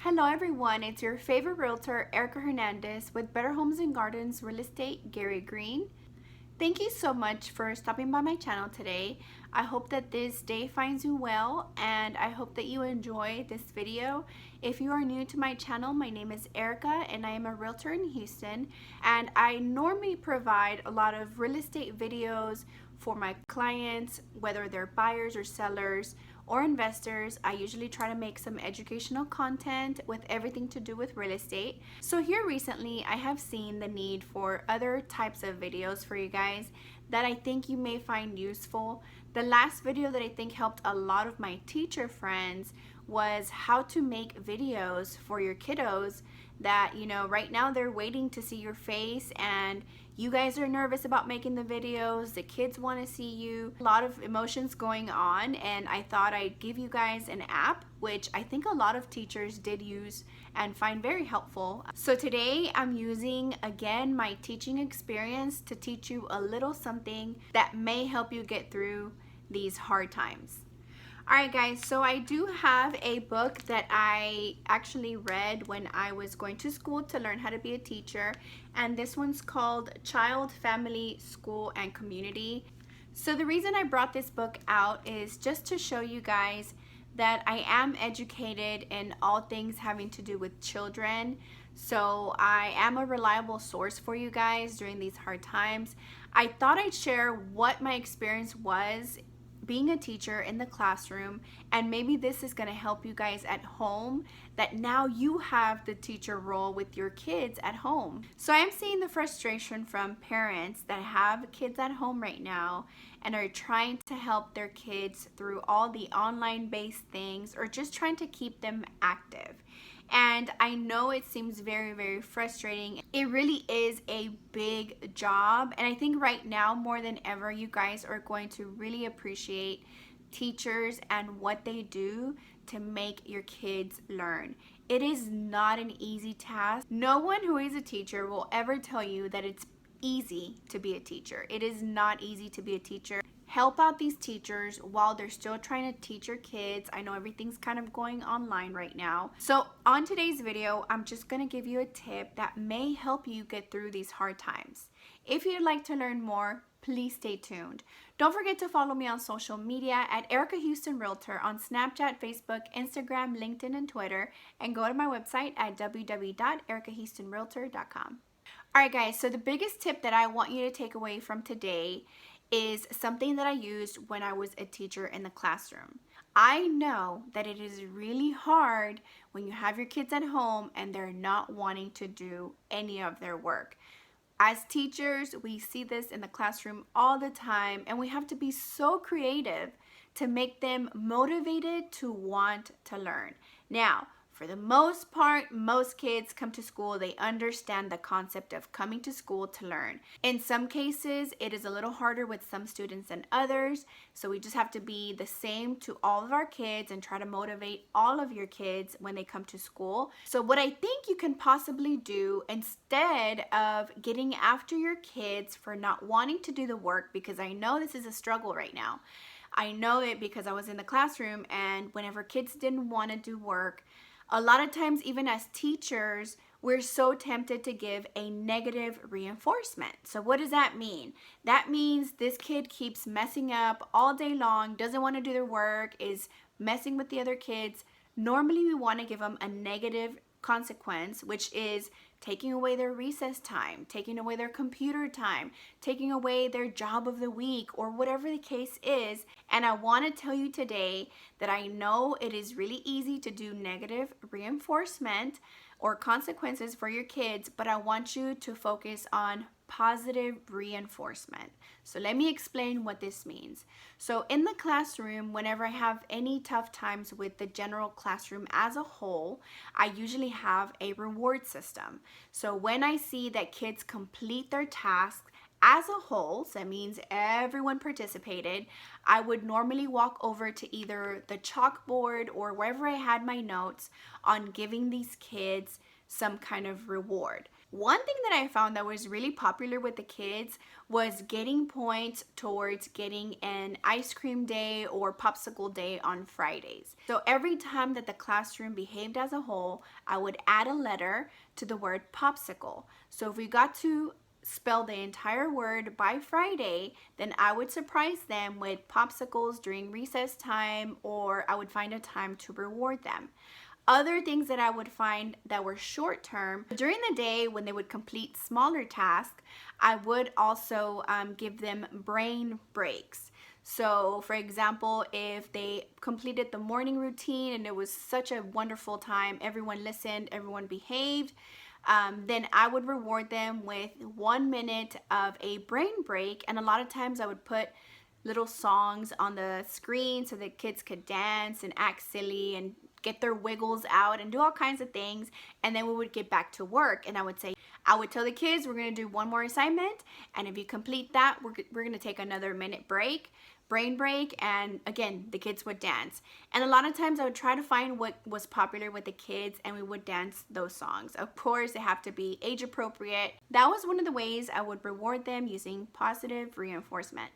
Hello everyone, it's your favorite realtor, Erica Hernandez with Better Homes and Gardens Real Estate, Gary Green. Thank you so much for stopping by my channel today. I hope that this day finds you well and I hope that you enjoy this video. If you are new to my channel, my name is Erica and I am a realtor in Houston, and I normally provide a lot of real estate videos for my clients, whether they're buyers or sellers or investors. I usually try to make some educational content with everything to do with real estate. So here recently, I have seen the need for other types of videos for you guys that I think you may find useful. The last video that I think helped a lot of my teacher friends was how to make videos for your kiddos that, right now they're waiting to see your face and you guys are nervous about making the videos, the kids want to see you, a lot of emotions going on, and I thought I'd give you guys an app which I think a lot of teachers did use and find very helpful. So today I'm using again my teaching experience to teach you a little something that may help you get through these hard times. Alright guys, so I do have a book that I actually read when I was going to school to learn how to be a teacher, and this one's called Child, Family, School, and Community. So the reason I brought this book out is just to show you guys that I am educated in all things having to do with children. So I am a reliable source for you guys during these hard times. I thought I'd share what my experience was being a teacher in the classroom, and maybe this is going to help you guys at home, that now you have the teacher role with your kids at home. So I am seeing the frustration from parents that have kids at home right now and are trying to help their kids through all the online based things or just trying to keep them active. And I know it seems very, very frustrating. It really is a big job. And I think right now, more than ever, you guys are going to really appreciate teachers and what they do to make your kids learn. It is not an easy task. No one who is a teacher will ever tell you that it's easy to be a teacher. It is not easy to be a teacher. Help out these teachers while they're still trying to teach your kids. I know everything's kind of going online right now. So on today's video, I'm just going to give you a tip that may help you get through these hard times. If you'd like to learn more, please stay tuned. Don't forget to follow me on social media at Erica Houston Realtor on Snapchat, Facebook, Instagram, LinkedIn, and Twitter, and go to my website at www.erikahoustonrealtor.com. Alright guys, so the biggest tip that I want you to take away from today is something that I used when I was a teacher in the classroom. I know that it is really hard when you have your kids at home and they're not wanting to do any of their work. As teachers, we see this in the classroom all the time, and we have to be so creative to make them motivated to want to learn. Now, for the most part, most kids come to school, they understand the concept of coming to school to learn. In some cases, it is a little harder with some students than others, so we just have to be the same to all of our kids and try to motivate all of your kids when they come to school. So what I think you can possibly do, instead of getting after your kids for not wanting to do the work, because I know this is a struggle right now. I know it because I was in the classroom, and whenever kids didn't want to do work, a lot of times, even as teachers, we're so tempted to give a negative reinforcement. So what does that mean? That means this kid keeps messing up all day long, doesn't want to do their work, is messing with the other kids. Normally, we want to give them a negative consequence, which is taking away their recess time, taking away their computer time, taking away their job of the week, or whatever the case is. And I want to tell you today that I know it is really easy to do negative reinforcement or consequences for your kids, but I want you to focus on positive reinforcement. So let me explain what this means. So in the classroom, whenever I have any tough times with the general classroom as a whole, I usually have a reward system. So when I see that kids complete their tasks as a whole, so that means everyone participated, I would normally walk over to either the chalkboard or wherever I had my notes on giving these kids some kind of reward. One thing that I found that was really popular with the kids was getting points towards getting an ice cream day or popsicle day on Fridays. So every time that the classroom behaved as a whole, I would add a letter to the word popsicle. So if we got to spell the entire word by Friday, then I would surprise them with popsicles during recess time, or I would find a time to reward them. Other things that I would find that were short term, during the day when they would complete smaller tasks, I would also give them brain breaks. So, for example, if they completed the morning routine and it was such a wonderful time, everyone listened, everyone behaved, then I would reward them with 1 minute of a brain break. And a lot of times I would put little songs on the screen so that kids could dance and act silly and get their wiggles out and do all kinds of things. And then we would get back to work, and I would tell the kids, we're going to do one more assignment, and if you complete that, we're going to take another minute break, brain break, and again, the kids would dance. And a lot of times I would try to find what was popular with the kids, and we would dance those songs. Of course, they have to be age appropriate. That was one of the ways I would reward them, using positive reinforcement.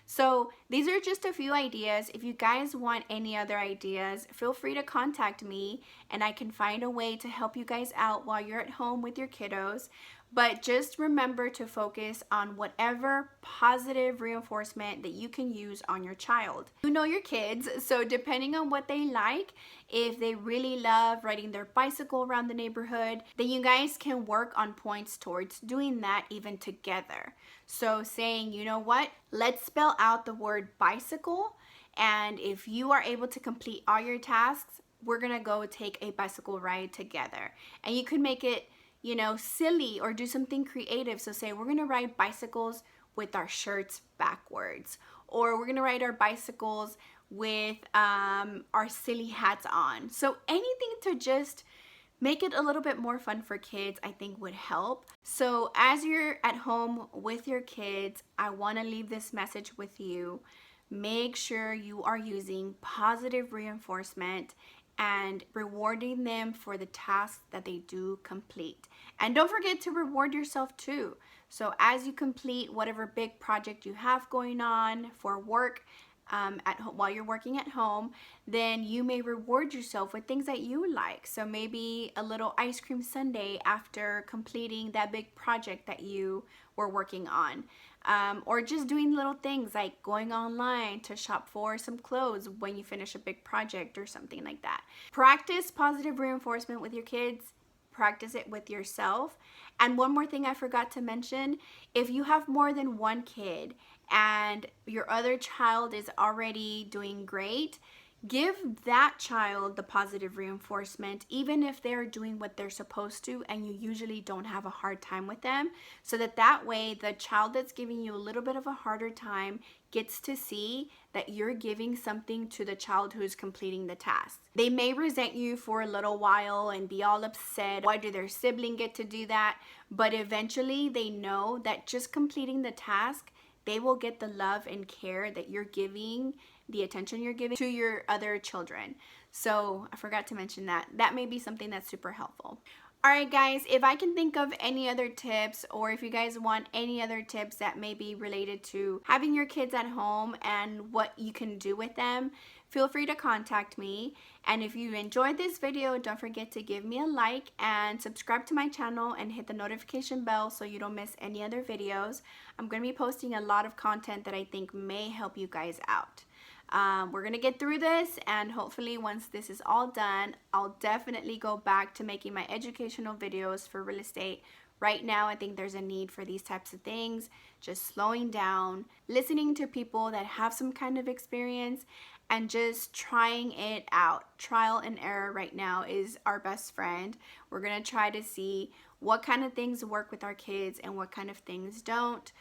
So these are just a few ideas. If you guys want any other ideas, feel free to contact me and I can find a way to help you guys out while you're at home with your kiddos. But just remember to focus on whatever positive reinforcement that you can use on your child. You know your kids, so depending on what they like, if they really love riding their bicycle around the neighborhood, then you guys can work on points towards doing that even together. So saying, you know what, let's spell out the word bicycle, and if you are able to complete all your tasks, we're gonna go take a bicycle ride together. And you could make it, silly, or do something creative. So say we're gonna ride bicycles with our shirts backwards, or we're gonna ride our bicycles with our silly hats on. So anything to just make it a little bit more fun for kids, I think would help. So as you're at home with your kids, I want to leave this message with you. Make sure you are using positive reinforcement and rewarding them for the tasks that they do complete. And don't forget to reward yourself too. So as you complete whatever big project you have going on for work, while you're working at home, then you may reward yourself with things that you like. So maybe a little ice cream sundae after completing that big project that you were working on. Or just doing little things like going online to shop for some clothes when you finish a big project or something like that. Practice positive reinforcement with your kids. Practice it with yourself. And one more thing I forgot to mention, if you have more than one kid and your other child is already doing great, give that child the positive reinforcement, even if they're doing what they're supposed to and you usually don't have a hard time with them, so that way the child that's giving you a little bit of a harder time gets to see that you're giving something to the child who's completing the task. They may resent you for a little while and be all upset. Why do their sibling get to do that? But eventually they know that just completing the task, they will get the love and care that you're giving, the attention you're giving to your other children. So I forgot to mention that. That may be something that's super helpful. All right, guys, if I can think of any other tips, or if you guys want any other tips that may be related to having your kids at home and what you can do with them, feel free to contact me. And if you enjoyed this video, don't forget to give me a like and subscribe to my channel and hit the notification bell so you don't miss any other videos. I'm going to be posting a lot of content that I think may help you guys out. We're gonna get through this, and hopefully once this is all done, I'll definitely go back to making my educational videos for real estate. Right now, I think there's a need for these types of things, just slowing down, listening to people that have some kind of experience, and just trying it out. Trial and error right now is our best friend. We're gonna try to see what kind of things work with our kids and what kind of things don't.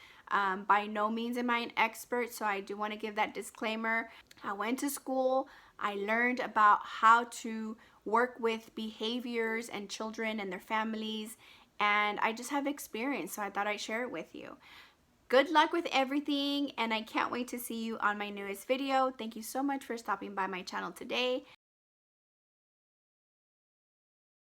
By no means am I an expert, so I do want to give that disclaimer. I went to school, I learned about how to work with behaviors and children and their families, and I just have experience, so I thought I'd share it with you. Good luck with everything, and I can't wait to see you on my newest video. Thank you so much for stopping by my channel today.